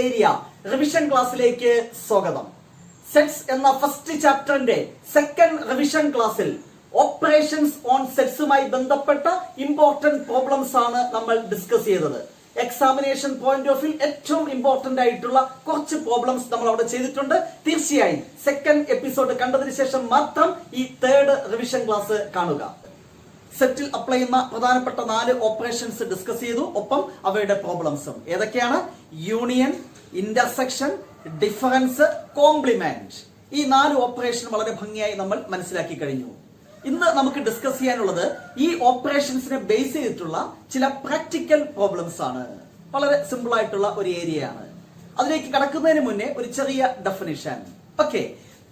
Area revision ക്ലാസ്സിലേക്ക് സ്വാഗതം. Sets എന്ന ഫസ്റ്റ് ചാപ്റ്ററിന്റെ സെക്കൻഡ് റിവിഷൻ ക്ലാസ്സിൽ ഓപ്പറേഷൻസ് ഓൺ സെറ്റ്സുമായി ബന്ധപ്പെട്ട ഇമ്പോർട്ടന്റ് പ്രോബ്ലംസ് ആണ് നമ്മൾ ഡിസ്കസ് ചെയ്തത്. എക്സാമിനേഷൻ പോയിന്റ് ഓഫ് വ്യൂ ഏറ്റവും ഇമ്പോർട്ടന്റ് ആയിട്ടുള്ള കുറച്ച് പ്രോബ്ലംസ് നമ്മൾ അവിടെ ചെയ്തിട്ടുണ്ട്. തീർച്ചയായും സെക്കൻഡ് എപ്പിസോഡ് കണ്ടതിന് ശേഷം മാത്രം ഈ തേർഡ് റിവിഷൻ ക്ലാസ് കാണുക. സെറ്റിൽ അപ്ലൈ ചെയ്യുന്ന പ്രധാനപ്പെട്ട 4 ഓപ്പറേഷൻസ് ഡിസ്കസ് ചെയ്തു. ഒപ്പം അവയുടെ പ്രോബ്ലംസും ഏതൊക്കെയാണ്? Union, intersection, difference, complement. ഈ 4 ഓപ്പറേഷൻ വളരെ ഭംഗിയായി നമ്മൾ മനസ്സിലാക്കി കഴിഞ്ഞു. ഇന്ന് നമുക്ക് ഡിസ്കസ് ചെയ്യാനുള്ളത് ഈ ഓപ്പറേഷൻസിനെ ബേസ് ചെയ്തിട്ടുള്ള ചില പ്രാക്ടിക്കൽ പ്രോബ്ലംസ് ആണ്. വളരെ സിമ്പിൾ ആയിട്ടുള്ള ഒരു ഏരിയ ആണ്. അതിലേക്ക് കടക്കുന്നതിന് മുന്നേ ഒരു ചെറിയ definition. Okay,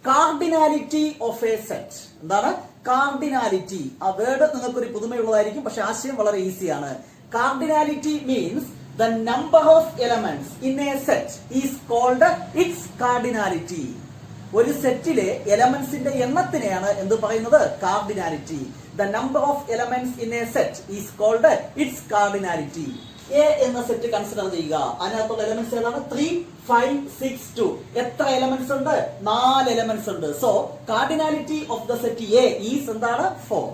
cardinality of A set. എന്താണ് കാർഡിനാലിറ്റി? ആ വേർഡ് നിങ്ങൾക്കൊരു പുതുമയുള്ളതായിരിക്കും, പക്ഷെ ആശയം വളരെ ഈസിയാണ്. Cardinality means the number of elements in a set is called its cardinality. ഒരു സെറ്റിലെ എലമെന്റ്സിന്റെ എണ്ണത്തിനെയാണ് എന്ത് പറയുന്നത്? Cardinality. The number of elements in a set is called its cardinality. A എന്ന സെറ്റ് കൺസിഡർ ചെയ്യുക. അതിനകത്തുള്ള എലമെന്റ്സ് ഏതാണ്? 3, 5, 6, 2. എത്ര എലമെന്റ്സ് ഉണ്ട്? 4 എലമെന്റ്സ് ഉണ്ട്. So cardinality of the set A is എന്താണ്? 4.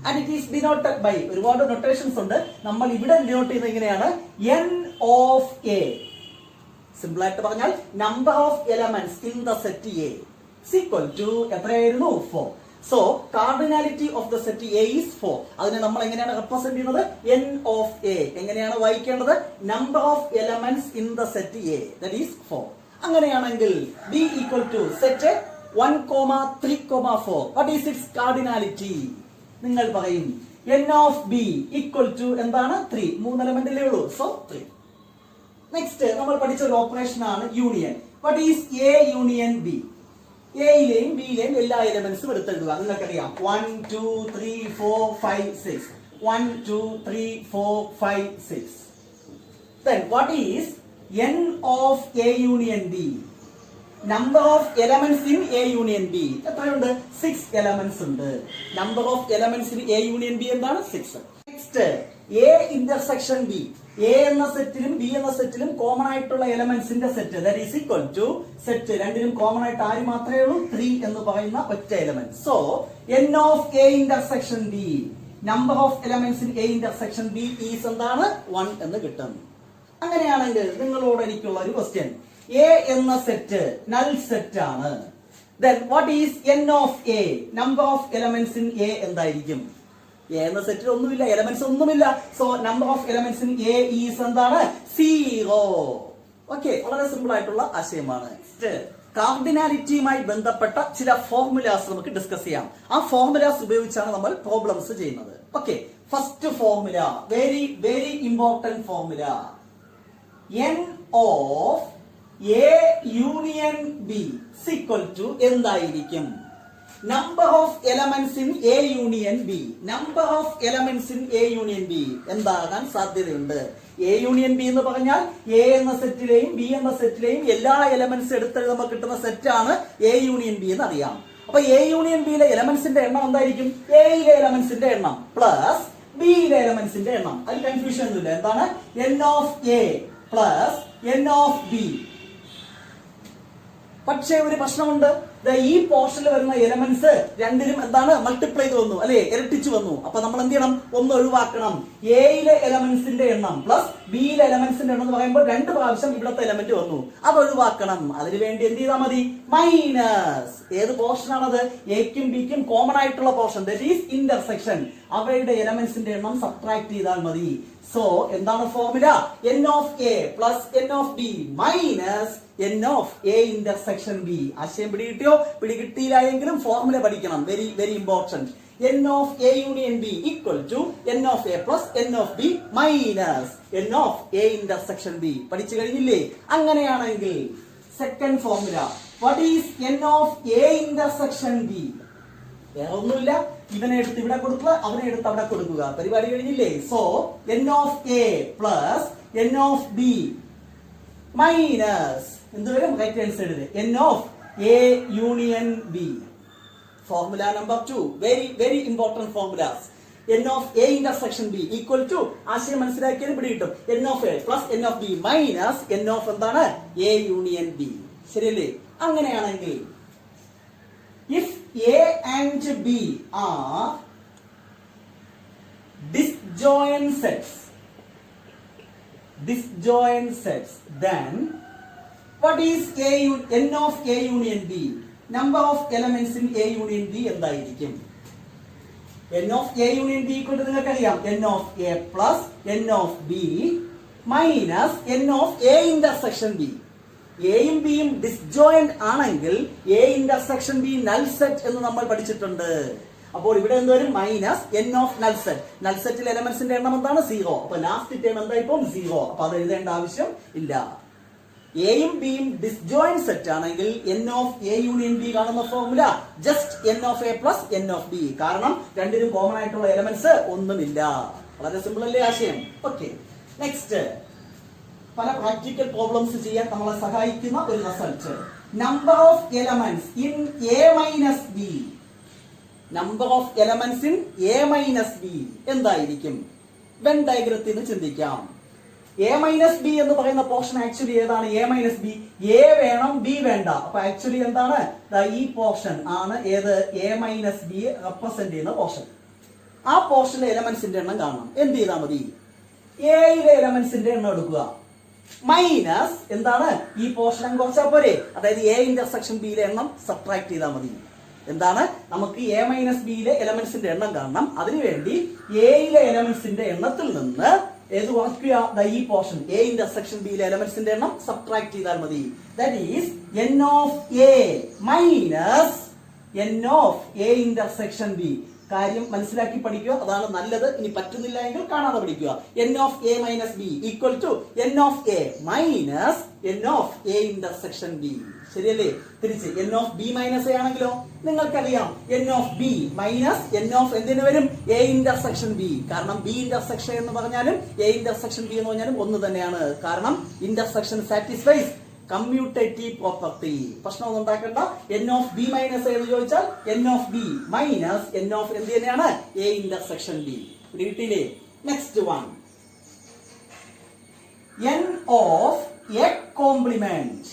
And it is denoted by ഒരുപാട് നൊട്ടേഷൻസ് ഉണ്ട്. നമ്മൾ ഇവിടെ ഡിനോട്ട് ചെയ്യുന്നത് ഇങ്ങനെയാണ്: n of a. സിമ്പിൾ ആയിട്ട് പറഞ്ഞാൽ number of elements in the set A is equal to എത്രയായിരുന്നു? 4. So cardinality of the set A is 4. അതിനെ നമ്മൾ എങ്ങനെയാണ് റെപ്രസെന്റ് ചെയ്യുന്നത്? n of a. എങ്ങനെയാണ് വായിക്കേണ്ടത്? Number of elements in the set A, that is 4. അങ്ങനെയാണെങ്കിൽ b equal to set 1, 3, 4. What is its cardinality? നിങ്ങൾ പറയും n of b equal to എന്താണ്? 3. 3 എലമെന്റിലേ ഉള്ളൂ. സോ 3. നെക്സ്റ്റ് നമ്മൾ പഠിച്ച ഒരു ഓപ്പറേഷൻ ആണ് union. What is a union b? എയിലെയും ബിയിലെയും എല്ലാ എലമെന്റ്സും എടുത്തെഴുതുക. നിങ്ങൾക്കറിയാം 1, 2, 3, 4, 5, 6. 1, 2, 3, 4, 5, 6. Then what is n of a union b? Number of elements in a union b എത്രയുണ്ട്? 6 elements ഉണ്ട്. Number of elements in a union b എന്താണ്? 6. Next, a intersection b. a എന്ന സെറ്റിലും b എന്ന സെറ്റിലും common ആയിട്ടുള്ള എലമെന്റ്സിന്റെ set, that is equal to set രണ്ടിലും common ആയിട്ട് ആര് മാത്രമേ ഉള്ളൂ? 3 എന്ന് പറയുന്ന ഒറ്റ element. So n of a intersection b, number of elements in a intersection b is എന്താണ്? 1 എന്ന് കിട്ടും. അങ്ങനെയാണെങ്കിൽ നിങ്ങളോട് എനിക്കുള്ള ഒരു ക്വസ്റ്റ്യൻ, a എന്ന സെറ്റ് നൾ സെറ്റ് ആണ്. Then what is n of a? Number of elements in a എന്തായിരിക്കും? a എന്ന സെറ്റിൽ ഒന്നുമില്ല, എലമെന്റ്സ് ഒന്നുമില്ല. So number of elements in a is എന്താണ്? 0. ഓക്കെ, വളരെ സിമ്പിൾ ആയിട്ടുള്ള ആശയമാണ്. കാർഡിനാലിറ്റിയുമായി ബന്ധപ്പെട്ട ചില ഫോർമുലാസ് നമുക്ക് ഡിസ്കസ് ചെയ്യാം. ആ ഫോർമുലാസ് ഉപയോഗിച്ചാണ് നമ്മൾ പ്രോബ്ലംസ് ചെയ്യുന്നത്. Okay, first formula, very very important formula. n of a union b is equal to എന്തായിരിക്കും? Number of elements in a union b. Number of elements in a union b എന്താകാൻ സാധ്യതയുണ്ട്? a union b എന്ന് പറഞ്ഞാൽ a എന്ന സെറ്റിലെയും b എന്ന സെറ്റിലെയും എല്ലാ elements എടുത്തെഴുതുമ്പോൾ കിട്ടുന്ന സെറ്റാണ് a union b എന്ന് അറിയാം. അപ്പൊ a യൂണിയൻ b യിലെ എലമെന്റ്സിന്റെ എണ്ണം എന്തായിരിക്കും? a യിലെ എലമെന്റ്സിന്റെ എണ്ണം പ്ലസ് b യിലെ എലമെന്റ്സിന്റെ എണ്ണം. അതിൽ കൺഫ്യൂഷൻ ഒന്നുമില്ല. എന്താണ്? n of a plus n of b. പക്ഷേ ഒരു പ്രശ്നമുണ്ട്. ഈ പോർഷനിൽ വരുന്ന എലമെന്റ്സ് രണ്ടിലും എന്താണ്? മൾട്ടിപ്ലൈ ചെയ്ത് വന്നു, അല്ലെ? ഇരട്ടിച്ചു വന്നു. അപ്പൊ നമ്മൾ എന്ത് ചെയ്യണം? ഒന്ന് ഒഴിവാക്കണം. എയിലെ എലമെന്റ്സിന്റെ എണ്ണം പ്ലസ് ബിയിലെ എലമെന്റ്സിന്റെ എണ്ണം എന്ന് പറയുമ്പോൾ 2 പ്രാവശ്യം ഇവിടുത്തെ എലമെന്റ് വന്നു. അത് ഒഴിവാക്കണം. അതിനുവേണ്ടി എന്ത് ചെയ്താൽ മതി? മൈനസ്. ഏത് പോർഷൻ ആണത്? എക്കും ബിക്കും കോമൺ ആയിട്ടുള്ള പോർഷൻ, ദാറ്റ് ഈസ് ഇന്റർസെക്ഷൻ. അവയുടെ എലമെന്റ്സിന്റെ എണ്ണം സബ്ട്രാക്ട് ചെയ്താൽ മതി. സോ എന്താണ് formula? n of a plus n of b minus n of a intersection b. ആശയം പിടികിട്ടിയോ? പിടികിട്ടിയില്ല എങ്കിലും ഫോർമുല പഠിക്കണം. Very very important. n of a union b equal to n of a plus n of b minus n of a intersection b. പഠിച്ചു കഴിഞ്ഞില്ലേ? അങ്ങനെയാണെങ്കിൽ second formula, what is n of a intersection b? വേറെ ഒന്നുമില്ല, ഇവനെ എടുത്ത് ഇവിടെ കൊടുക്കുക, അവനെ എടുത്ത് അവിടെ കൊടുക്കുക. പരിപാടി കഴിഞ്ഞില്ലേ? So n of a plus n of b minus എന്ത് വരും? റൈറ്റ് ഹാൻഡ് സൈഡിൽ n of a union b. Formula number 2, very very important formulas. N of A intersection B equal to ആശയം മനസ്സിലാക്കിയത് ഇവിടെ കിട്ടും N of A plus N of B minus N of എന്താണ് A union B. ശരിയല്ലേ? അങ്ങനെയാണെങ്കിൽ if A and B are disjoint sets, then what is n of A union B? Number of elements in A union B എന്തായിരിക്കും? n of A union B equal to നിങ്ങൾക്കറിയാം n of A plus n of B minus n of A intersection B. എയും ബിയും disjoint ആണെങ്കിൽ A intersection B null set എന്ന് നമ്മൾ പഠിച്ചിട്ടുണ്ട്. അപ്പോൾ ഇവിടെ എന്ത് വരും? Minus N of null set. Null സെറ്റിൽ എലമെന്റ്സിന്റെ എണ്ണം എന്താണ്? 0. അപ്പൊ ലാസ്റ്റ് ടേം എന്താ? ഇപ്പം 0. അപ്പൊ അത് എഴുതേണ്ട ആവശ്യം ഇല്ല. എയും ബിയും ഡിസ്ജോയിന്റ് സെറ്റ് ആണെങ്കിൽ N of A union B കാണുന്ന formula just N of A plus N of B. കാരണം രണ്ടിനും കോമൺ ആയിട്ടുള്ള എലമെന്റ്സ് ഒന്നുമില്ല. വളരെ സിമ്പിൾ അല്ലേ ആശയം? ഓക്കെ, നെക്സ്റ്റ് പല പ്രാക്ടിക്കൽ പ്രോബ്ലംസ് ചെയ്യാൻ നമ്മളെ സഹായിക്കുന്ന ഒരു result. Number of elements in A minus B. Number of elements in A minus B എന്തായിരിക്കും? വെൻ ഡയഗ്രത്തിൽ നിന്ന് ചിന്തിക്കാം. എ മൈനസ് ബി എന്ന് പറയുന്ന പോർഷൻ ആക്ച്വലി ഏതാണ്? A minus B. എ വേണം, ബി വേണ്ട. അപ്പൊ ആക്ച്വലി എന്താണ്? ഈ പോർഷൻ ആണ് ഏത്? എ മൈനസ് ബി റെപ്രസെന്റ് ചെയ്യുന്ന പോർഷൻ. ആ പോർഷനിലെ എലമെന്റ്സിന്റെ എണ്ണം കാണണം. എന്ത് ചെയ്താൽ മതി? എയിലെ എലമെന്റ്സിന്റെ എണ്ണം എടുക്കുക മൈനസ് എന്താണ്? ഈ പോർഷൻ കുറച്ചാൽ പോരെ? അതായത് എ ഇന്റർസെക്ഷൻ ബിയിലെ എണ്ണം സബ്ട്രാക്ട് ചെയ്താൽ മതി. എന്താണ്? നമുക്ക് എ മൈനസ് ബിയിലെ എലമെന്റ്സിന്റെ എണ്ണം കാണണം. അതിനുവേണ്ടി എയിലെ എലമെന്റ്സിന്റെ എണ്ണത്തിൽ നിന്ന് ഏത് കുറയ്ക്കുക? ഈ പോർഷൻ എ ഇന്റർസെക്ഷൻ ബിയിലെ എലമെന്റ്സിന്റെ എണ്ണം സബ്ട്രാക്ട് ചെയ്താൽ മതി. That is n of A minus N of A intersection B. കാര്യം മനസ്സിലാക്കി പഠിക്കുക, അതാണ് നല്ലത്. ഇനി പറ്റുന്നില്ല എങ്കിൽ കാണാതെ പഠിക്കുക. N of A minus B equal to N of A minus N of A intersection B. ശരിയല്ലേ? തിരിച്ച് N of B minus A ആണെങ്കിലോ നിങ്ങൾക്കറിയാം N of B minus N of എന്തിനു വരും? A intersection B. കാരണം ബി ഇന്റർസെക്ഷൻ എന്ന് പറഞ്ഞാലും A intersection B എന്ന് പറഞ്ഞാലും ഒന്ന് തന്നെയാണ്. കാരണം ഇന്റർസെക്ഷൻ സാറ്റിസ്ഫൈസ് കമ്മ്യൂട്ടേറ്റീവ് പ്രോപ്പർട്ടി. പ്രശ്നമൊന്നും ഉണ്ടാക്കേണ്ട. എൻ ഓഫ് ബി മൈനസ് എന്ന് ചോദിച്ചാൽ N of B minus N of എന്ത് തന്നെയാണ്? A intersection B. കിട്ടിയില്ലേ? Next one, N of A complement.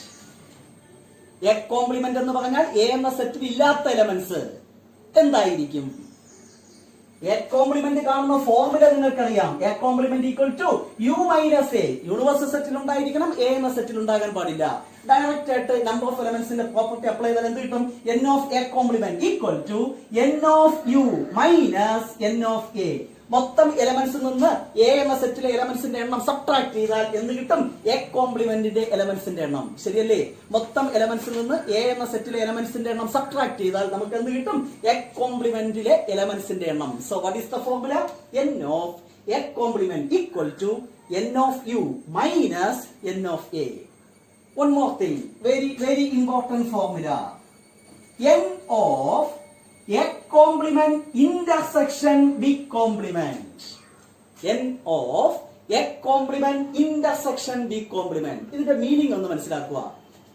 A complement എന്ന് പറഞ്ഞാൽ എ എന്ന സെറ്റിൽ ഇല്ലാത്ത എലമെന്റ്സ് എന്തായിരിക്കും? എ കോംപ്ലിമെന്റ് കാണുന്ന ഫോർമുല നിങ്ങൾക്കറിയാം. A complement equal to U minus A. Universal സെറ്റിൽ ഉണ്ടായിരിക്കണം, എ എന്ന സെറ്റിൽ ഉണ്ടാകാൻ പാടില്ല. ഡയറക്റ്റ് ആയിട്ട് നമ്പർ ഓഫ് എലമെന്റ്സിന്റെ പ്രോപ്പർട്ടി അപ്ലൈ ചെയ്താൽ എന്ത് കിട്ടും? N of A complement equal to N of U minus N of A. മൊത്തം എലമെന്റ്സിൽ നിന്ന് എ എന്ന സെറ്റിലെ എലമെന്റ്സിന്റെ എണ്ണം സബ്ട്രാക്ട് ചെയ്താൽ എന്ത് കിട്ടും? എ കോംപ്ലിമെന്റിന്റെ എലമെന്റ്സിന്റെ എണ്ണം. ശരിയല്ലേ? മൊത്തം എലമെന്റ്സിൽ നിന്ന് എ എന്ന സെറ്റിലെ എലമെന്റ്സിന്റെ എണ്ണം സബ്ട്രാക്ട് ചെയ്താൽ നമുക്ക് എന്ത് കിട്ടും? എ കോംപ്ലിമെന്റിലെ എലമെന്റ്സിന്റെ എണ്ണം. So what is the formula? N of A complement equal to N of U minus N of A. One more thing, very important formula. N of A complement intersection B complement. N of A complement intersection B complement. ഇതിന്റെ meaning ഒന്ന് മനസ്സിലാക്കുക.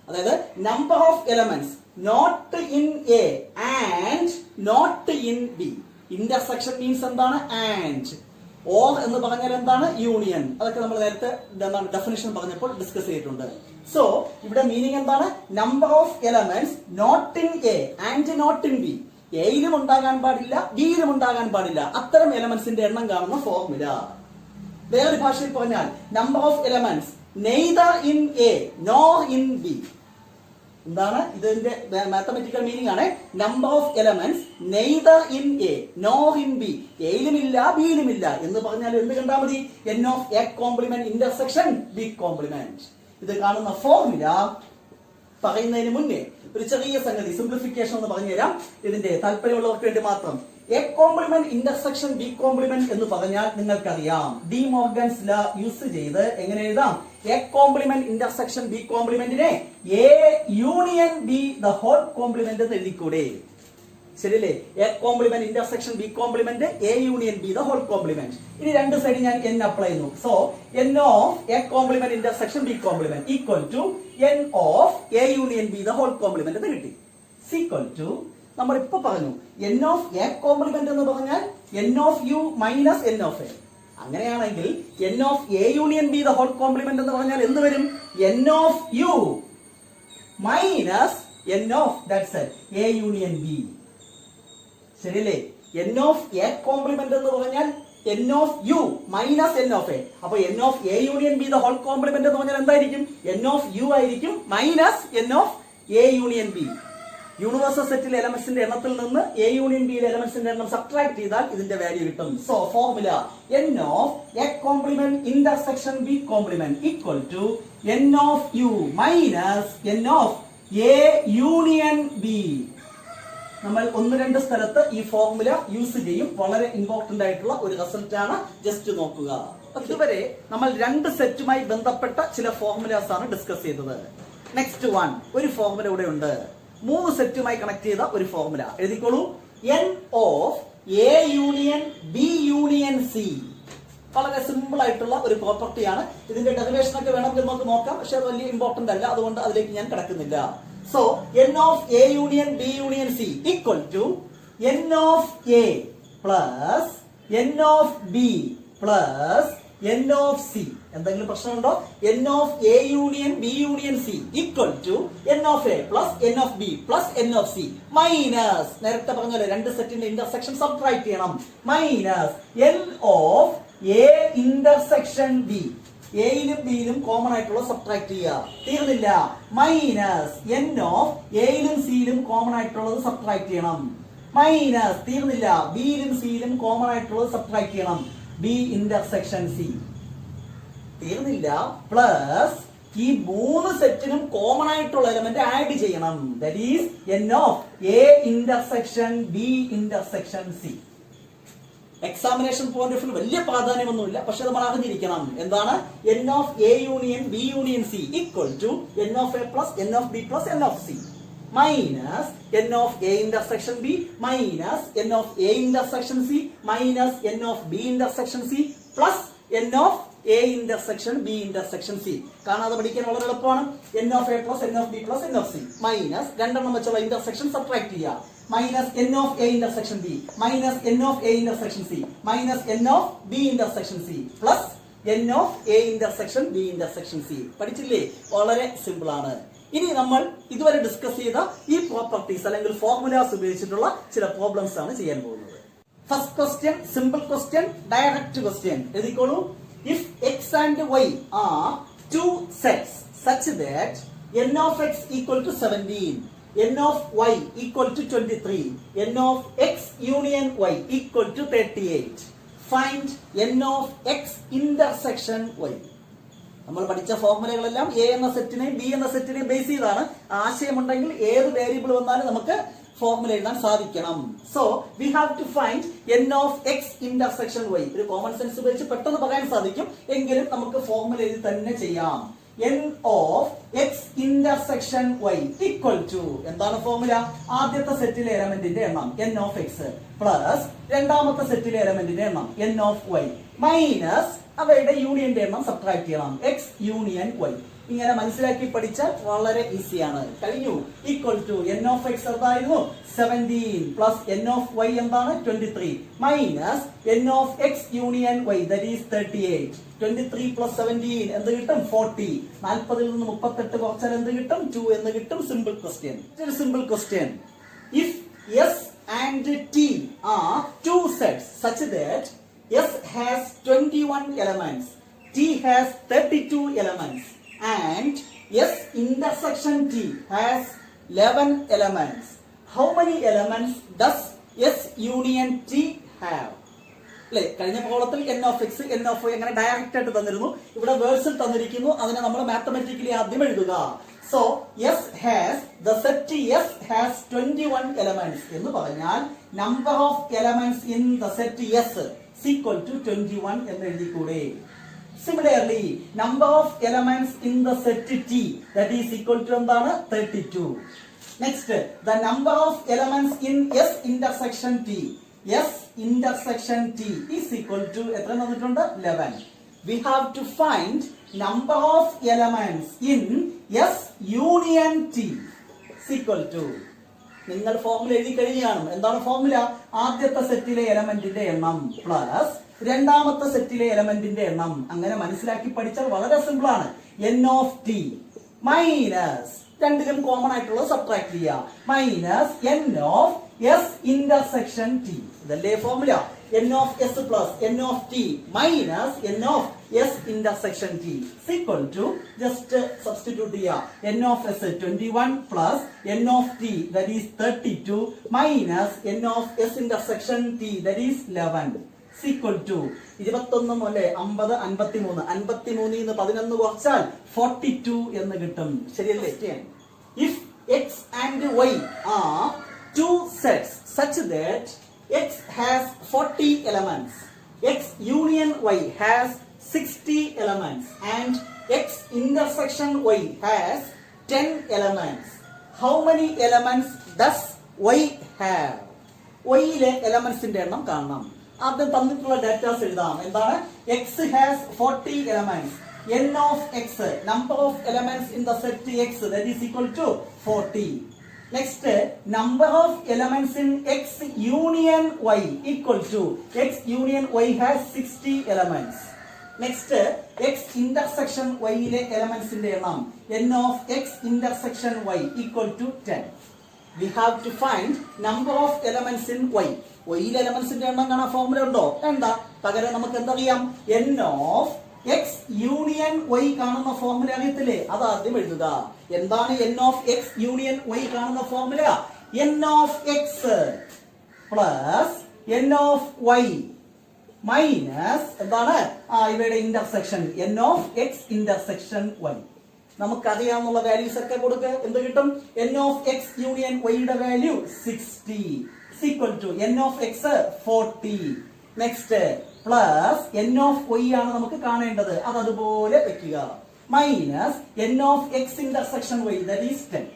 അതായത് number of elements not in A and not in B. Intersection means എന്താണ്? And. Or എന്ന് പറഞ്ഞാൽ എന്താണ്? Union. അതൊക്കെ നമ്മൾ നേരത്തെ എന്താണ് ഡെഫിനിഷൻ പറഞ്ഞപ്പോൾ ഡിസ്കസ് ചെയ്തിട്ടുണ്ട്. സോ ഇവിടെ മീനിങ് എന്താണ്? Number of elements not in A and not in B. എയിലും ഉണ്ടാകാൻ പാടില്ല, ബിയിലും ഉണ്ടാകാൻ പാടില്ല. അത്തരം എലമെന്റ്സിന്റെ എണ്ണം കാണുന്ന ഫോർമുല. വേറൊരു ഭാഷയിൽ പറഞ്ഞാൽ number of elements neither in A nor in B. എന്താണ് ഇതിന്റെ മാത്തമെറ്റിക്കൽ മീനിങ് ആണ്? Number of elements neither in A nor in B. എയിലുമില്ല, ബിയിലുമില്ല എന്ന് പറഞ്ഞാൽ എന്ത് കണ്ടാൽ മതി? N of A complement intersection B complement. ഇത് കാണുന്ന ഫോർമുല പറയുന്നതിന് മുന്നേ ഒരു ചെറിയ സംഗതി സിംപ്ലിഫിക്കേഷൻ എന്ന് പറഞ്ഞുതരാം. ഇതിന്റെ താല്പര്യമുള്ളവർക്ക് വേണ്ടി മാത്രം. A complement intersection B complement എന്ന് പറഞ്ഞാൽ നിങ്ങൾക്കറിയാം, ഡി മോർഗൻസ് ലാ യൂസ് ചെയ്ത് എങ്ങനെ എഴുതാം? എ കോംപ്ലിമെന്റ് ഇന്റർസെക്ഷൻ ബി കോംപ്ലിമെന്റിനെ A union B the whole complement എന്ന് എഴുതിക്കൂടെ? ശരിയല്ലേ? A complement intersection B complement A union B the whole complement. ഇനി രണ്ട് സൈഡ് ഞാൻ എൻ അപ്ലൈ ചെയ്യുന്നു. So n of A complement intersection B complement equal to N of A union B the whole complement എന്ന് കിട്ടി. Equal to നമ്മൾ ഇപ്പൊ പറഞ്ഞു N of A complement എന്ന് പറഞ്ഞാൽ n of U minus N of A. അങ്ങനെയാണെങ്കിൽ n of A union B the whole complement എന്ന് പറഞ്ഞാൽ എന്ത് വരും? N of U minus N of that's A union B. ശരിയല്ലേ? എൻ ഓഫ് എ കോംപ്ലിമെന്റ് എന്ന് പറഞ്ഞാൽ n of U minus N of A. അപ്പൊ n of A union B the whole complement എന്ന് പറഞ്ഞാൽ എന്തായിരിക്കും? എൻ ഓഫ് യു ആയിരിക്കും minus N of A union B. Universal സെറ്റിലെ എലമെന്റ്സിന്റെ എണ്ണത്തിൽ നിന്ന് എ യൂണിയൻ ബിയിലെ എലമെന്റ്സിന്റെ എണ്ണം സബ്ട്രാക്ട് ചെയ്താൽ ഇതിന്റെ വാല്യൂ കിട്ടും. So formula N of A complement intersection B complement equal to N of U minus N of A union B. നമ്മൾ 1-2 സ്ഥലത്ത് ഈ ഫോർമുല യൂസ് ചെയ്യും. വളരെ ഇമ്പോർട്ടന്റ് ആയിട്ടുള്ള ഒരു റിസൾട്ട് ആണ്. ജസ്റ്റ് നോക്കുക. ഇതുവരെ നമ്മൾ 2 സെറ്റുമായി ബന്ധപ്പെട്ട ചില ഫോർമുലാസ് ആണ് ഡിസ്കസ് ചെയ്തത്. നെക്സ്റ്റ് വൺ ഒരു ഫോർമുല ഇവിടെ ഉണ്ട്. 3 സെറ്റുമായി കണക്ട് ചെയ്ത ഒരു ഫോർമുല എഴുതിക്കോളൂ. N of A union B union C. വളരെ സിമ്പിൾ ആയിട്ടുള്ള ഒരു പ്രോപ്പർട്ടിയാണ്. ഇതിന്റെ ഡെറിവേഷൻ ഒക്കെ വേണമെങ്കിൽ നമുക്ക് നോക്കാം. പക്ഷെ അത് വലിയ ഇമ്പോർട്ടന്റ് അല്ല. അതുകൊണ്ട് അതിലേക്ക് ഞാൻ കിടക്കുന്നില്ല. So n of a union b union c equal to n of a plus n of b plus n of c. എന്തെങ്കിലും പ്രശ്നമുണ്ടോ? n of a union b union c equal to n of a plus n of b plus n of c minus നേരത്തെ പറഞ്ഞ 2 സെറ്റിന്റെ intersection subtract ചെയ്യണം. Minus n of a intersection b. എയിലും ബിയിലും common ആയിട്ടുള്ള subtract ചെയ്യുക. തീർന്നില്ല. Minus N of എയിലും സിയിലും കോമൺ ആയിട്ടുള്ളത് സബ്ട്രാക്ട് ചെയ്യണം. മൈനസ് തീർന്നില്ല. ബിയിലും സിയിലും കോമൺ ആയിട്ടുള്ളത് സബ്ട്രാക്ട് ചെയ്യണം. B intersection C. തീർന്നില്ല. പ്ലസ് ഈ 3 സെറ്റിനും കോമൺ ആയിട്ടുള്ള എലമെന്റ് ആഡ് ചെയ്യണം. That is n of A intersection B intersection C. Examination point of view വലിയ പ്രാധാന്യമൊന്നുമില്ല. പക്ഷെ നമ്മൾ അറിഞ്ഞിരിക്കണം. എന്താണ്? N of A union B union C equal to N of A plus N of B plus N of C minus N of A intersection B minus N of A intersection C minus N of B intersection C plus N of A intersection B intersection C. കാണാതെ പഠിക്കാൻ വളരെ എളുപ്പമാണ്. N of A plus N of B plus N of C minus 2 വെച്ചുള്ള intersection subtract ചെയ്യുക. Minus N of A intersection B minus N of A intersection C minus N of B intersection C plus N of A intersection B intersection C. പഠിച്ചില്ലേ? വളരെ simple ആണ്. ഇനി നമ്മൾ ഇതുവരെ discuss ചെയ്ത ഈ പ്രോപ്പർട്ടീസ് അല്ലെങ്കിൽ ഫോർമുലാസ് ഉപയോഗിച്ചിട്ടുള്ള ചില പ്രോബ്ലംസ് ആണ് ചെയ്യാൻ പോകുന്നത്. First question simple question, direct question എഴുതിക്കോളൂ. If x and y are 2 sets such that n of x equal to 17, n of y equal to 23, n of x union y equal to 38, find n of x intersection y. നമ്മൾ പഠിച്ച ഫോർമുലകളെല്ലാം A എന്ന സെറ്റിനെയും B എന്ന സെറ്റിനെയും base ചെയ്താണ്. ആശയമുണ്ടെങ്കിൽ ഏത് variable വന്നാലും നമുക്ക് formula എഴുതാൻ സാധിക്കണം. So we have to find N of X intersection Y. ഒരു കോമൺ സെൻസ് ഉപയോഗിച്ച് പെട്ടെന്ന് പറയാൻ സാധിക്കും. എങ്കിലും നമുക്ക് ഫോർമുല എഴുതി തന്നെ ചെയ്യാം. N of X intersection Y equal to എന്താണ് ഫോർമുല? ആദ്യത്തെ സെറ്റിലെ എലമെന്റിന്റെ എണ്ണം എൻ ഓഫ് എക്സ് പ്ലസ് രണ്ടാമത്തെ സെറ്റിലെ എലമെന്റിന്റെ എണ്ണം എൻ ഓഫ് വൈ മൈനസ് അവയുടെ യൂണിയന്റെ എണ്ണം സബ്ട്രാക്ട് ചെയ്യണം. X union Y. ഇങ്ങനെ മനസ്സിലാക്കി പഠിച്ചാൽ വളരെ ഈസിയാണ്. കഴിഞ്ഞു. Equal to N of X എന്തായിരുന്നു? 17 പ്ലസ് എൻ ഓഫ് വൈ എന്താണ്? 23 minus N of X union Y that is 38. 23 plus 17 എന്ത് കിട്ടും? 40. 40 നിന്ന് 38 കുറച്ചാൽ എന്ത് കിട്ടും? 2 എന്ന് കിട്ടും. Simple question. Simple question. If S and T are 2 sets such that S has 21 elements, T has 32 elements, and S intersection T has 11 elements. How many elements does S union T have? അല്ലെ, കഴിഞ്ഞ പ്രോബ്ലത്തിൽ n of X n of Y അങ്ങനെ direct ആയിട്ട് തന്നിരുന്നു. ഇവിടെ വേർഡ്സിൽ തന്നിരിക്കുന്നു. അതിനെ നമ്മൾ മാത്തമാറ്റിക്കലി ആദ്യം എഴുതുക. So S has the set S has 21 elements എന്ന് പറഞ്ഞാൽ number of elements in the set S is equal to 21 എന്ന് എഴുതിക്കൂടെ? Similarly, number of elements in the set T that is equal to എന്താണ്? 32. Next, the number of elements in S intersection T. S intersection T is equal to എത്ര തന്നിട്ടുണ്ട്? 11. We have to find number of elements in S union T is equal to നിങ്ങൾ formula എഴുതി കഴിഞ്ഞാണ്. എന്താണ് formula? ആദ്യത്തെ സെറ്റിലെ എലമെന്റിന്റെ എണ്ണം plus രണ്ടാമത്തെ സെറ്റിലെ എലമെന്റിന്റെ എണ്ണം. അങ്ങനെ മനസ്സിലാക്കി പഠിച്ചാൽ വളരെ സിമ്പിൾ ആണ്. എൻ ഓഫ് ടി മൈനസ് രണ്ടിലും കോമൺ ആയിട്ടുള്ളത് സബ്ട്രാക്ട് ചെയ്യുക. Minus N of S intersection T. ഇതല്ലേ formula? N of S plus N of T minus N of S intersection T equal to just substitute ചെയ്യുക. N of S 21 plus N of T that is 32 minus N of S intersection T that is 11 equal to 21 അല്ലേ 50 53 53 ന്ന് 11 കുറച്ചാൽ 42 എന്ന് കിട്ടും. ശരിയല്ലേ? If x and y are two sets such that x has 40 elements, x union y has 60 elements and x intersection y has 10 elements, how many elements does y have? y ലെ എലമെന്റ്സിന്റെ എണ്ണം കാണണം. ആദ്യം തന്നിട്ടുള്ള ഡാറ്റാസ് എഴുതാം. എന്താണ്? x has 40 elements. n of x, number of elements in the set x, that is equal to 40. Next, number of elements in x union y equal to x union y has 60 elements. Next, x intersection y ലെ elements ന്റെ എണ്ണം n of x intersection y equal to 10. We have to find number of elements in y. y ലെ elements ന്റെ എണ്ണം കാണാൻ formula ഉണ്ടോ? എന്താ? പകരം നമുക്ക് എന്തറിയാം? n of x union y കാണുന്ന ഫോർമുല അറിയത്തില്ലേ? അത് ആദ്യം എഴുതുക. എന്താണ് n of x union y കാണുന്ന formula? n of x plus n of y minus എന്താണ്? ഇവയുടെ intersection n of x intersection y. നമുക്കറിയാവുന്ന വാല്യൂസ് ഒക്കെ കൊടുക്കുക. എന്ത് കിട്ടും? n of x union y യുടെ value 60 equal to n of x 40. Next plus n of y ആണ് നമുക്ക് കാണേണ്ടത്. അത് അതുപോലെ വെക്കുക. Minus n of x intersection y that is 10.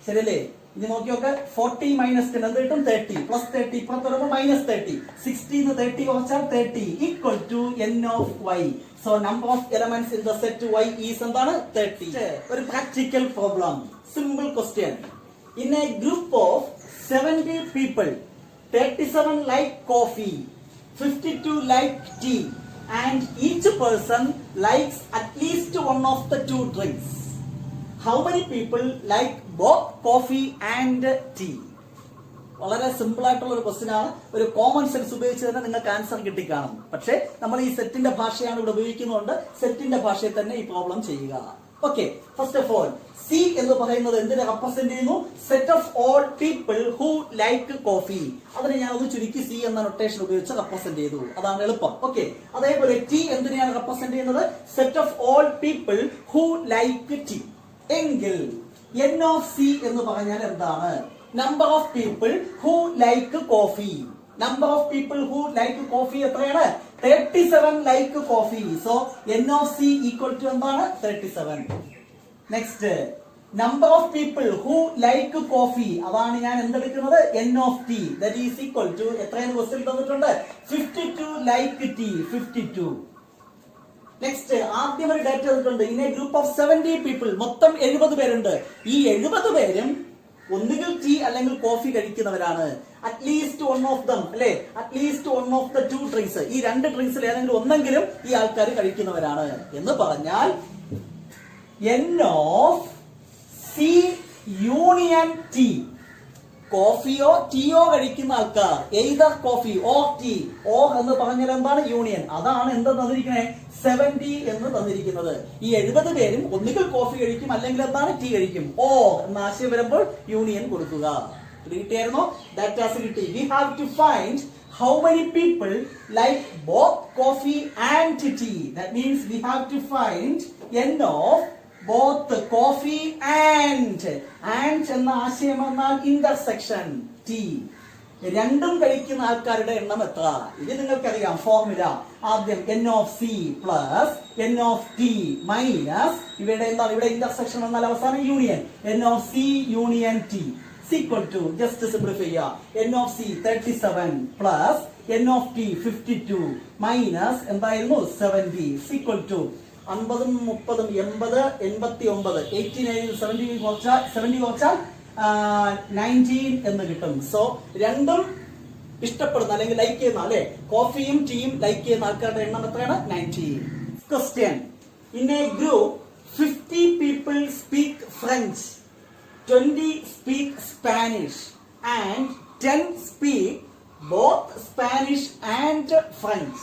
ശരിയല്ലേ? ഇനി നോക്കി നോക്ക്. 40 മൈനസ് 10 എന്ത് കിട്ടും? 30 പ്ലസ് 30 ഇപ്പുറത്ത് വരുമ്പോൾ മൈനസ് 30. 60 ന്ന് 30 കുറച്ചാൽ 30 equal to n of y. So number of elements in the set y is എന്താണ്? 30. ഒരു practical problem. Simple question. In a group of 70 people, 37 like coffee, 52 like tea, and each person likes at least one of the two drinks. How many people like both coffee and tea? വളരെ simple ആയിട്ടുള്ള ഒരു question ആണ്. ഒരു common sense ഉപയോഗിച്ച് തന്നെ നിങ്ങൾക്ക് answer കിട്ടിക്കാണും. പക്ഷേ നമ്മൾ ഈ സെറ്റിന്റെ ഭാഷയാണ് ഇവിടെ ഉപയോഗിക്കുന്നതുകൊണ്ട് സെറ്റിന്റെ ഭാഷയിൽ തന്നെ ഈ പ്രോബ്ലം ചെയ്യുക. Okay, first of all C എന്ന് പറയുന്നത് എന്തിനെ റെപ്രസെന്റ് ചെയ്യുന്നു? Set of all people who like coffee. അതിനെ ഞാൻ ഒന്ന് ചുരുക്കി സി എന്ന നൊട്ടേഷൻ ഉപയോഗിച്ച് റെപ്രസെന്റ് ചെയ്തു. അതാണ് എളുപ്പം. ഓക്കെ, അതേപോലെ ടി എന്തിനെയാണ് റെപ്രസെന്റ് ചെയ്യുന്നത്? Set of all people who like tea. എങ്കിൽ എൻ ഓഫ് സി എന്ന് പറഞ്ഞാൽ എന്താണ്? Number of people who like coffee. Number of people who like coffee എത്രയാണ്? 37 like coffee. So n of C equal to എന്താണ്? 37. Next number of people who like coffee. അതാണ് ഞാൻ എന്തെടുക്കുന്നത്? N of T that is equal to എത്രയാണ് question തന്നിട്ടുണ്ട്? 52 like tea. 52. Next ആദ്യം ഒരു data തന്നിട്ടുണ്ട്. In a group of 70 people, മൊത്തം 70 പേരുണ്ട്. ഈ 70 പേരും ഒന്നുകിൽ ടീ അല്ലെങ്കിൽ കോഫി കഴിക്കുന്നവരാണ്. അറ്റ്ലീസ്റ്റ് വൺ ഓഫ് ദം അല്ലെ, at least one of the two drinks, ഈ രണ്ട് ഡ്രിങ്ക്സിൽ ഏതെങ്കിലും ഒന്നെങ്കിലും ഈ ആൾക്കാർ കഴിക്കുന്നവരാണ് എന്ന് പറഞ്ഞാൽ n of C union T. കോഫിയോ ടീയോ കഴിക്കുന്ന ആൾക്കാർ, either coffee or tea. Or എന്ന് പറഞ്ഞാൽ എന്താണ്? യൂണിയൻ. അതാണ് എന്ത് തന്നിരിക്കണേ? 70 എന്ന് തന്നിരിക്കുന്നത്. ഈ 70 പേരും ഒന്നുകിൽ കോഫി കഴിക്കും അല്ലെങ്കിൽ എന്താണ്? ടീ കഴിക്കും. ഓർ എന്ന ആശയം വരുമ്പോൾ യൂണിയൻ കൊടുക്കുക. കിട്ടിയായിരുന്നോ? ഡാറ്റാസ് കിട്ടി. We have to find how many people like both coffee and tea. That means we have to find n of both coffee and എന്ന ആശയം എന്നാൽ ഇന്റർസെക്ഷൻ ടി. രണ്ടും കഴിക്കുന്ന ആൾക്കാരുടെ എണ്ണം എത്ര? ഇത് നിങ്ങൾക്കറിയാം ഫോർമുല. ആദ്യം n of C plus N of T minus ഇവിടെ എന്താണ്? ഇവിടെ ഇന്റർസെക്ഷൻ എന്നാൽ അവസാനം union. N of C union T equal to just simplify ചെയ്യുക. N of C 37 plus N of T 52 minus എന്തായിരുന്നു? 70 ഈക്വൽ ടു 50 30 80 89. 89 70 കുറച്ചാൽ 19 എന്ന് കിട്ടും. സോ രണ്ടും ഇഷ്ടപ്പെടുന്ന അല്ലെങ്കിൽ ലൈക്ക് ചെയ്യുന്ന അല്ലെ കോഫിയും ടീയും ലൈക്ക് ചെയ്യുന്ന ആൾക്കാരുടെ എണ്ണം എത്രയാണ്? 19. Question: in a group 50 people speak French, 20 speak Spanish and 10 speak both Spanish and French.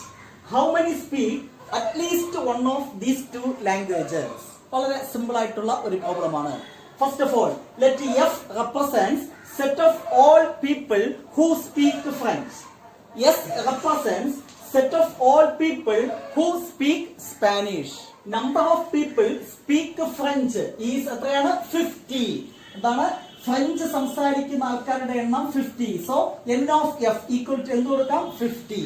How many speak at least one of these two languages? വളരെ സിമ്പിൾ ആയിട്ടുള്ള ഒരു പ്രോബ്ലം ആണ്. First of all let F represents set of all people who speak French. S represents set of all people who speak Spanish. Number of people speak French is എത്രയാണ്? 50. എന്താണ്? French സംസാരിക്കുന്ന ആൾക്കാരുടെ എണ്ണം 50. So n of f equal to എന്ത് കൊടുക്കാം? 50.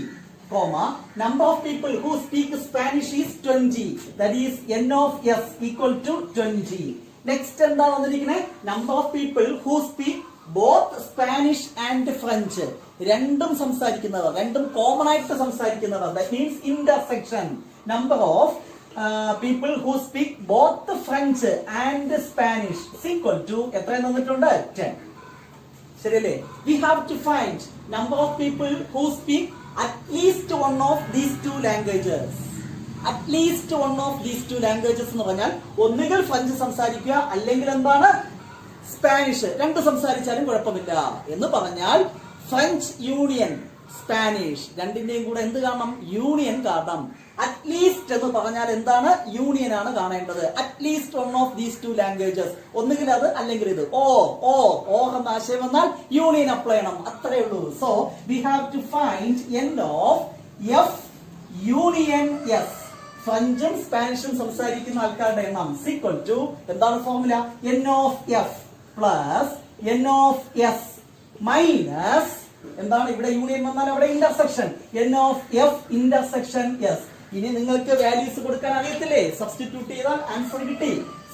Number of people who speak Spanish is 20. That is n of s equal to 20. Next എന്താ വന്നിരിക്കുന്നത്? Number of people who speak both Spanish and French. രണ്ടും സംസാരിക്കുന്നവർ, രണ്ടും കോമൺ ആയിട്ട് സംസാരിക്കുന്നവർ. That means intersection. Number of people who speak both French and Spanish is equal to എത്ര തന്നിട്ടുണ്ട്? 10. ശരിയല്ലേ? We have to find number of people who speak at least one of these two languages. At least one of these two languages എന്ന് പറഞ്ഞാൽ ഒന്നുകിൽ French സംസാരിക്കുക അല്ലെങ്കിൽ എന്താണ്? Spanish. രണ്ട് സംസാരിച്ചാലും കുഴപ്പമില്ല എന്ന് പറഞ്ഞാൽ ഫ്രഞ്ച് യൂണിയൻ സ്പാനിഷ് രണ്ടിന്റെയും കൂടെ എന്ത് കാണണം? യൂണിയൻ കാണണം. അറ്റ്ലീസ്റ്റ് എന്ന് പറഞ്ഞാൽ എന്താണ്? യൂണിയൻ ആണ് കാണേണ്ടത്. At least one of these two languages. ഒന്നുകിൽ അത് അല്ലെങ്കിൽ ഇത്. ഓ എന്ന ആശയം വന്നാൽ യൂണിയൻ അപ്ലൈ ചെയ്യണം. അത്രേ ഉള്ളൂ. So we have to find N of F union S. ഫ്രഞ്ചും സ്പാനിഷും സംസാരിക്കുന്ന ആൾക്കാരുടെ എണ്ണം ഈക്വൽ ടു എന്താണ് formula? N of F plus N of S minus എന്താണ്? ഇവിടെ യൂണിയൻ വന്നാൽ അവിടെ intersection. N of F intersection S. ഇനി നിങ്ങൾക്ക് വാല്യൂസ് കൊടുക്കാൻ അറിയത്തില്ലേ? സബ്സ്റ്റിറ്റ്യൂട്ട് ചെയ്താൽ ആൻസർ കിട്ടി.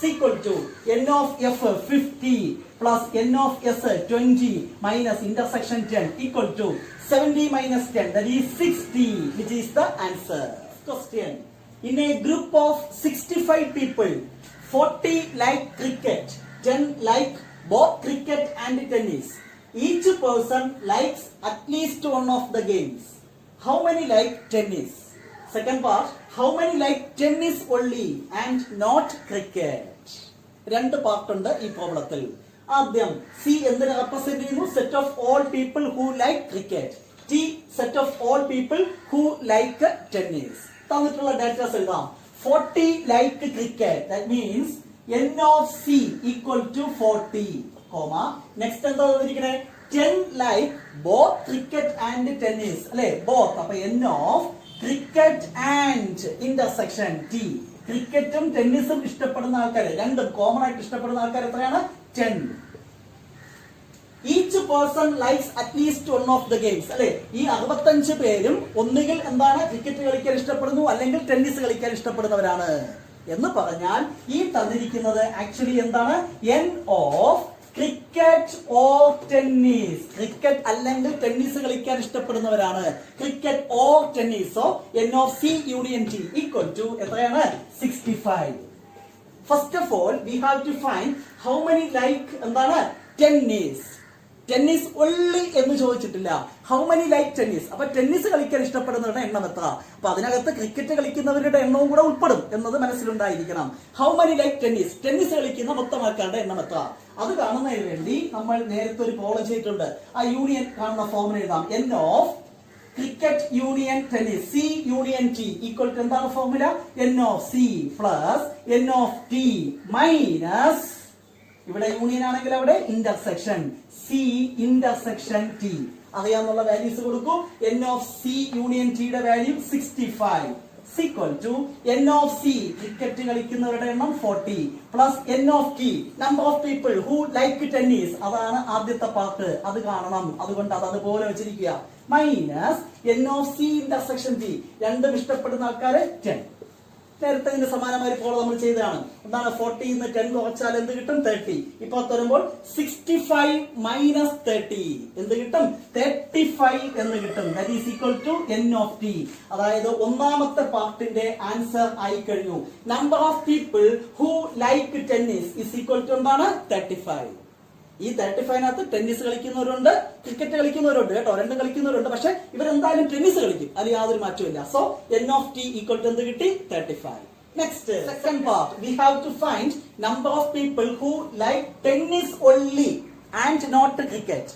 Equal to N of F 50 plus N of S 20 minus intersection 10 equal to 70 minus 10, that is 60, which is the answer. Question: in a group of 65 people, 40 like cricket, 10 like both cricket and tennis. Each person likes at least one of the games. How many like tennis? Second part, how many like tennis only and not cricket? രണ്ട് part ഉണ്ട് ഈ പ്രോബ്ലത്തിൽ. ആദ്യം C എന്തിനെ represent ചെയ്യുന്നു? Set of all people who like cricket. T set of all people who like tennis. തന്നിട്ടുള്ള datas എഴുതാം. 40 like cricket, that means n of c equal to 40. Next എന്താ തന്നിരിക്കുന്നത്? 10 like both cricket and tennis അല്ലെ? Both. അപ്പൊ n of cricket and intersection T. ക്രിക്കറ്റും ടെന്നീസും ഇഷ്ടപ്പെടുന്ന ആൾക്കാർ, രണ്ടും കോമൺ ആയിട്ട് ഇഷ്ടപ്പെടുന്ന ആൾക്കാർ എത്രയാണ്? 10. Each person likes at least one of the games അല്ലെ? ഈ 65 പേരും ഒന്നുകിൽ എന്താണ്? ക്രിക്കറ്റ് കളിക്കാൻ ഇഷ്ടപ്പെടുന്നു അല്ലെങ്കിൽ ടെന്നീസ് കളിക്കാൻ ഇഷ്ടപ്പെടുന്നവരാണ് എന്ന് പറഞ്ഞാൽ ഈ തന്നിരിക്കുന്നത് ആക്ച്വലി എന്താണ്? N of cricket or tennis. Cricket അല്ലെങ്കിൽ ടെന്നീസ് കളിക്കാൻ ഇഷ്ടപ്പെടുന്നവരാണ്. Cricket or tennis. So n of C union T equal to എത്രയാണ്? 65. First of all we have to find how many like എന്താണ്? ടെന്നീസ്. ടെന്നീസ് ഒള്ളി എന്ന് ചോദിച്ചിട്ടില്ല. How many like tennis. അപ്പൊ tennis കളിക്കാൻ ഇഷ്ടപ്പെടുന്നവരുടെ എണ്ണം എത്ര? അപ്പൊ അതിനകത്ത് ക്രിക്കറ്റ് കളിക്കുന്നവരുടെ എണ്ണവും കൂടെ ഉൾപ്പെടും എന്നത് മനസ്സിലുണ്ടായിരിക്കണം. How many like tennis. Tennis കളിക്കുന്ന മൊത്തം ആൾക്കാരുടെ എണ്ണം എത്ര? അത് കാണുന്നതിന് വേണ്ടി നമ്മൾ നേരത്തെ ഒരു പ്രോബ്ലം ചെയ്തിട്ടുണ്ട്. ആ യൂണിയൻ കാണുന്ന ഫോമിൽ എഴുതാം. N of cricket union tennis C union T equal to എന്താണ് formula? N of C plus N of T minus ഇവിടെ യൂണിയൻ ആണെങ്കിൽ അവിടെ ഇന്റർസെക്ഷൻ സി ഇന്റർസെക്ഷൻ ടി. അറിയാന്നുള്ള വാല്യൂസ് കൊടുക്കും. എൻ ഓഫ് സി യൂണിയൻ ടിയുടെ value 65 equal to N of C cricket കളിക്കുന്നവരുടെ എണ്ണം 40 plus N of T number of people who like tennis. അതാണ് ആദ്യത്തെ പാർട്ട്. അത് കാണണം. അതുകൊണ്ട് അത് അതുപോലെ വെച്ചിരിക്കുക. Minus N of C intersection T. രണ്ടും ഇഷ്ടപ്പെടുന്ന ആൾക്കാര് 10. നേരത്തെ ഇതിന്റെ സമാനമായ പോലെ നമ്മൾ ചെയ്തതാണ്. എന്താണ്? 40 നിന്ന് 10 കുറച്ചാൽ എന്ത് കിട്ടും? 30. ഇപ്പൊ വരുമ്പോൾ 65 മൈനസ് 30 എന്ത് കിട്ടും? 35 എന്ന് കിട്ടും. That is equal to N of T. അതായത് ഒന്നാമത്തെ പാർട്ടിന്റെ ആൻസർ ആയി കഴിഞ്ഞു. Number of people who like tennis is equal to എന്താണ്? 35. ഈ 35-നകത്ത് ടെന്നീസ് കളിക്കുന്നവരുണ്ട്, ക്രിക്കറ്റ് കളിക്കുന്നവരുണ്ട് കേട്ടോ, രണ്ടും കളിക്കുന്നവരുണ്ട്. പക്ഷെ ഇവരെന്തായാലും ടെന്നീസ് കളിക്കും, അതിൽ യാതൊരു മാറ്റമില്ല. So n of t equal to എന്ത് കിട്ടി? 35. Next, second part, we have to find number of people who like tennis only and not cricket.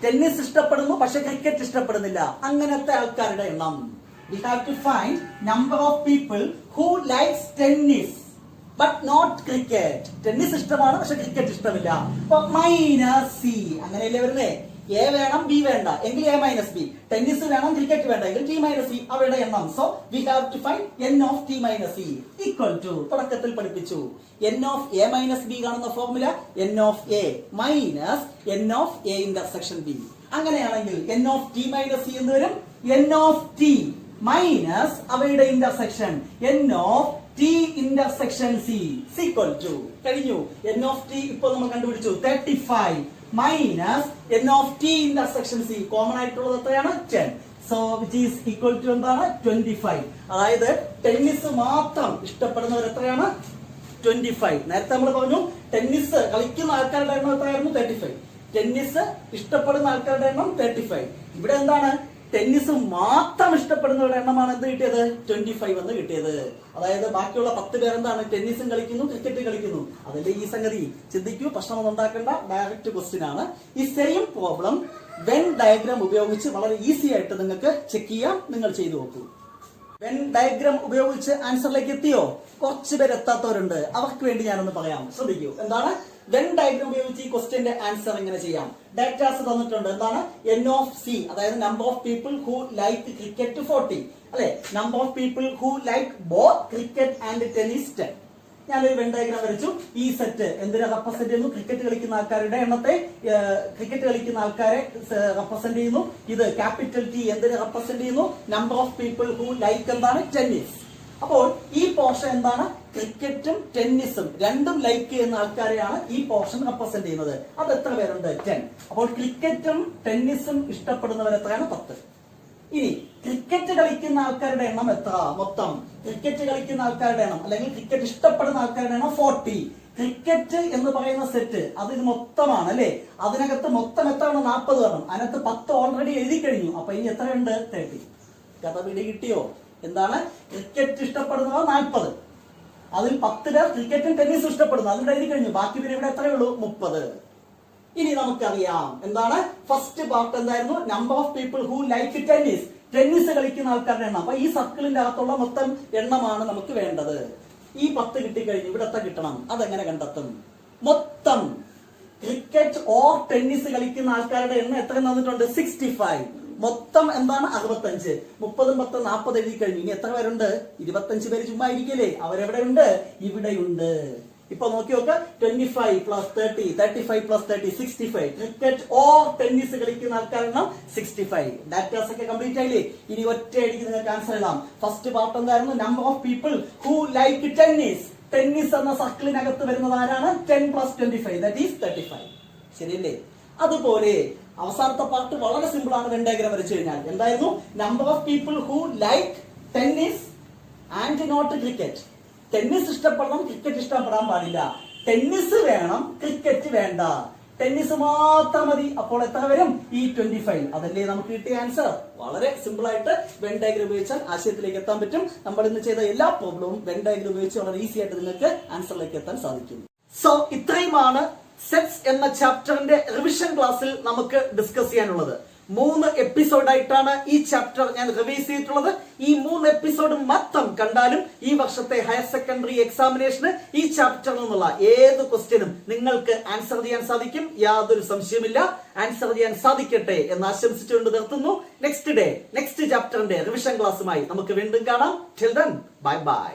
Tennis ഇഷ്ടപ്പെടുന്നു പക്ഷെ ക്രിക്കറ്റ് ഇഷ്ടപ്പെടുന്നില്ല, അങ്ങനത്തെ ആൾക്കാരുടെ എണ്ണം. We have to find number of people who likes tennis but not cricket. Tennis ഇഷ്ടമാണ് പക്ഷെ cricket ഇഷ്ടമില്ല. അപ്പൊ -c അങ്ങനെയല്ലേ വരുന്നേ? എ വേണം ബി വേണ്ട എങ്കിൽ a-b, ടെന്നീസ് വേണം ക്രിക്കറ്റ് വേണ്ട എങ്കിൽ t-c അവരുടെ എണ്ണം. So we have to find n of t-c ഈക്വൽ ടു, തുടക്കത്തിൽ പഠിപ്പിച്ചു, n of a-b കാണുന്ന formula n of a minus n of a intersection b. അങ്ങനെയാണെങ്കിൽ n of t-c എന്ന് വരും n of t മൈനസ് അവയുടെ intersection n of t intersection c equal to, കഴിഞ്ഞു. n of t ഇപ്പോൾ നമ്മൾ കണ്ടുപിടിച്ചു 35 minus n of t intersection c, common ആയിട്ടുള്ളത് എത്രയാണ്? 10. So which is equal to എന്താണ്? 25. അതായത് ടെന്നീസ് മാത്രം ഇഷ്ടപ്പെടുന്നവർ എത്രയാണ്? 25. നേരത്തെ നമ്മൾ പറഞ്ഞു ടെന്നീസ് കളിക്കുന്ന ആൾക്കാരുടെ എണ്ണം എത്രയായിരുന്നു? 35. ടെന്നീസ് ഇഷ്ടപ്പെടുന്ന ആൾക്കാരുടെ എണ്ണം 35. ഇവിടെ എന്താണ്? ടെന്നീസ് മാത്രം ഇഷ്ടപ്പെടുന്നവരുടെ എണ്ണമാണ് എന്ത് കിട്ടിയത്? 25 എന്ന് കിട്ടിയത്. അതായത് ബാക്കിയുള്ള 10 പേർ എന്താണ്? ടെന്നീസും കളിക്കുന്നു ക്രിക്കറ്റ് കളിക്കുന്നു. അതല്ലേ ഈ സംഗതി. ചിന്തിക്കൂ, പ്രശ്നമൊന്നും ഉണ്ടാക്കേണ്ട, ഡയറക്റ്റ് ക്വസ്റ്റ്യൻ ആണ്. ഈ സെയിം പ്രോബ്ലം വെൻ ഡയഗ്രാം ഉപയോഗിച്ച് വളരെ ഈസി ആയിട്ട് നിങ്ങൾക്ക് ചെക്ക് ചെയ്യാം. നിങ്ങൾ ചെയ്തു നോക്കൂ. വെൻ ഡയഗ്രാം ഉപയോഗിച്ച് ആൻസറിലേക്ക് എത്തിയോ? കുറച്ച് പേര് എത്താത്തവരുണ്ട്, അവർക്ക് വേണ്ടി ഞാനൊന്ന് പറയാം, ശ്രദ്ധിക്കൂ. എന്താണ് വെൻ ഡയഗ്രാം ഉപയോഗിച്ച് ഈ ക്വസ്റ്റ്യന്റെ ആൻസർ എങ്ങനെ ചെയ്യാം? ഡാറ്റാസ് തന്നിട്ടുണ്ട്. എന്താണ്? n of c, അതായത് number of people who like cricket 40 അല്ലെ, number of people who like both cricket and tennis 10. ഞാനൊരു വെൻ ഡയഗ്രാം വരച്ചു. ഈ സെറ്റ് എന്തിനെ റെപ്രസെന്റ് ചെയ്യുന്നു? ക്രിക്കറ്റ് കളിക്കുന്ന ആൾക്കാരുടെ എണ്ണത്തെ, ക്രിക്കറ്റ് കളിക്കുന്ന ആൾക്കാരെ റെപ്രസെന്റ് ചെയ്യുന്നു. ഇത് ക്യാപിറ്റൽ ടി എന്തിനെ റെപ്രസെന്റ് ചെയ്യുന്നു? Number of people who like എന്താണ്? ടെന്നീസ്. അപ്പോൾ ഈ പോർഷൻ എന്താണ്? ക്രിക്കറ്റും ടെന്നീസും രണ്ടും ലൈക്ക് ചെയ്യുന്ന ആൾക്കാരെയാണ് ഈ പോർഷൻ റെപ്രസെന്റ് ചെയ്യുന്നത്. അത് എത്ര പേരുണ്ട്? 10. അപ്പോൾ ക്രിക്കറ്റും ടെന്നീസും ഇഷ്ടപ്പെടുന്നവർ എത്രയാണ്? 10. ഇനി ക്രിക്കറ്റ് കളിക്കുന്ന ആൾക്കാരുടെ എണ്ണം എത്ര? മൊത്തം ക്രിക്കറ്റ് കളിക്കുന്ന ആൾക്കാരുടെ എണ്ണം അല്ലെങ്കിൽ ക്രിക്കറ്റ് ഇഷ്ടപ്പെടുന്ന ആൾക്കാരുടെ എണ്ണം 40. ക്രിക്കറ്റ് എന്ന് പറയുന്ന സെറ്റ് അത് ഇത് മൊത്തമാണ് അല്ലെ, അതിനകത്ത് മൊത്തം എത്രയാണ്? 40 വേണം. അതിനകത്ത് 10 ഓൾറെഡി എഴുതി കഴിഞ്ഞു. അപ്പൊ ഇനി എത്രയുണ്ട്? 30. കഥ പിടി കിട്ടിയോ? എന്താണ്? ക്രിക്കറ്റ് ഇഷ്ടപ്പെടുന്നവർ 40, അതിൽ 10 പേർ ക്രിക്കറ്റും ടെന്നീസും ഇഷ്ടപ്പെടുന്നു, അതിൽ എഴുതി കഴിഞ്ഞു. ബാക്കി പേര് ഇവിടെ എത്രയേ ഉള്ളൂ? 30. ഇനി നമുക്കറിയാം എന്താണ്? ഫസ്റ്റ് പാർട്ട് എന്തായിരുന്നു? Number of people who like tennis, tennis കളിക്കുന്ന ആൾക്കാരുടെ എണ്ണം. അപ്പൊ ഈ സർക്കിളിന്റെ അകത്തുള്ള മൊത്തം എണ്ണമാണ് നമുക്ക് വേണ്ടത്. ഈ 10 കിട്ടിക്കഴിഞ്ഞു, ഇവിടെ എത്ര കിട്ടണം? അതെങ്ങനെ കണ്ടെത്തും? മൊത്തം ക്രിക്കറ്റ് ഓർ ടെന്നീസ് കളിക്കുന്ന ആൾക്കാരുടെ എണ്ണം എത്ര തന്നിട്ടുണ്ട്? 65. മൊത്തം എന്താണ്? 65. 30 10 40 എഴുതി കഴിഞ്ഞു. ഇനി എത്ര പേരുണ്ട്? 25 പേര് ചുമ്മാ ഇരിക്കല്ലേ, അവരെവിടെ ഉണ്ട്? ഇവിടെയുണ്ട്. ഇപ്പൊ നോക്കി നോക്ക്, 25 + 30, 35 + 30, 65. ക്രിക്കറ്റ് ഓർ ടെന്നീസ് കളിക്കുന്ന ആൾക്കാരുടെ 65. ഡാറ്റാസ് ഒക്കെ കംപ്ലീറ്റ് ആയില്ലേ? ഇനി ഒറ്റയടിക്ക് നിങ്ങൾക്ക് ആൻസർ എഴുതാം. ഫസ്റ്റ് പാർട്ട് എന്തായിരുന്നു? Number of people who like tennis. Tennis എന്ന സർക്കിളിനകത്ത് വരുന്നത് ആരാണ്? 10 + 25, ദാറ്റ് ഈസ് 35. ശരിയല്ലേ? അതുപോലെ അവസാനത്തെ പാർട്ട് വളരെ സിമ്പിൾ ആണ്. വെൻ ഡയഗ്രാം വരച്ചു കഴിഞ്ഞാൽ എന്തായിരുന്നു? Number of people who like tennis and not cricket. Tennis ഇഷ്ടപ്പെടണം, ക്രിക്കറ്റ് ഇഷ്ടപ്പെടാൻ പാടില്ല. ടെന്നീസ് വേണം, ക്രിക്കറ്റ് വേണ്ട. ടെന്നീസ് മാത്രം മതി. അപ്പോൾ എത്ര വരും? ഈ 25. അതല്ലേ നമുക്ക് കിട്ടിയ ആൻസർ. വളരെ സിമ്പിൾ ആയിട്ട് വെൻ ഡയഗ്രാം ഉപയോഗിച്ചാൽ ആശയത്തിലേക്ക് എത്താൻ പറ്റും. നമ്മൾ ഇന്ന് ചെയ്ത എല്ലാ പ്രോബ്ലവും വെൻ ഡയഗ്രാം ഉപയോഗിച്ച് വളരെ ഈസി ആയിട്ട് നിങ്ങൾക്ക് ആൻസറിലേക്ക് എത്താൻ സാധിക്കും. സോ ഇത്രയുമാണ് സെറ്റ്സ് എന്ന ചാപ്റ്ററിന്റെ റിവിഷൻ ക്ലാസ്സിൽ നമുക്ക് ഡിസ്കസ് ചെയ്യാനുള്ളത്. 3 എപ്പിസോഡായിട്ടാണ് ഈ ചാപ്റ്റർ ഞാൻ റിവൈസ് ചെയ്തിട്ടുള്ളത്. ഈ 3 എപ്പിസോഡ് മൊത്തം കണ്ടാലും ഈ വർഷത്തെ ഹയർ സെക്കൻഡറി എക്സാമിനേഷന് ഈ ചാപ്റ്ററിൽ നിന്നുള്ള ഏത് ക്വസ്റ്റ്യനും നിങ്ങൾക്ക് ആൻസർ ചെയ്യാൻ സാധിക്കും. യാതൊരു സംശയമില്ല. ആൻസർ ചെയ്യാൻ സാധിക്കട്ടെ എന്ന് ആശംസിച്ചുകൊണ്ട് നിർത്തുന്നു. നെക്സ്റ്റ് ചാപ്റ്ററിന്റെ റിവിഷൻ ക്ലാസ്സുമായി നമുക്ക് വീണ്ടും കാണാം. Till then bye bye.